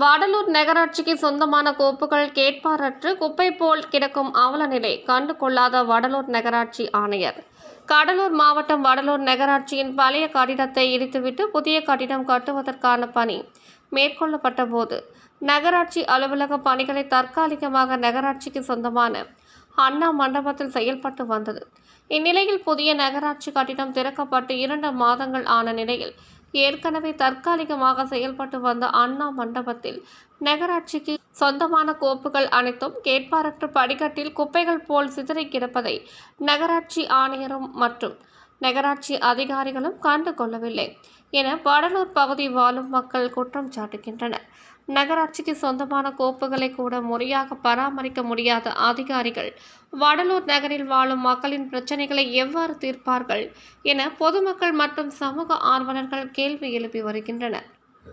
வடலூர் நகராட்சிக்கு சொந்தமான கோப்புகள் கேட்பாரற்று குப்பை போல் கிடக்கும் அவல நிலை கண்டு கொள்ளாத வடலூர் நகராட்சி ஆணையர். கடலூர் மாவட்டம் வடலூர் நகராட்சியின் பழைய கட்டிடத்தை இடித்துவிட்டு புதிய கட்டிடம் கட்டுவதற்கான பணி மேற்கொள்ளப்பட்ட போது நகராட்சி அலுவலக பணிகளை தற்காலிகமாக நகராட்சிக்கு சொந்தமான அண்ணா மண்டபத்தில் செயல்பட்டு வந்தது. இந்நிலையில் புதிய நகராட்சி கட்டிடம் திறக்கப்பட்டு 2 மாதங்கள் ஆன நிலையில் ஏற்கனவே தற்காலிகமாக செயல்பட்டு வந்த அண்ணா மண்டபத்தில் நகராட்சிக்கு சொந்தமான கோப்புகள் அனைத்தும் கேட்பாரற்று படிக்கட்டில் குப்பைகள் போல் சிதறி கிடப்பதை நகராட்சி ஆணையரும் மற்றும் நகராட்சி அதிகாரிகளும் கண்டு கொள்ளவில்லை என வடலூர் பகுதி வாழும் மக்கள் குற்றம் சாட்டுகின்றனர். நகராட்சிக்கு சொந்தமான கோப்புகளை கூட முறையாக பராமரிக்க முடியாத அதிகாரிகள் வடலூர் நகரில் வாழும் மக்களின் பிரச்சனைகளை எவ்வாறு தீர்ப்பார்கள் என பொதுமக்கள் மற்றும் சமூக ஆர்வலர்கள் கேள்வி எழுப்பி வருகின்றனர்.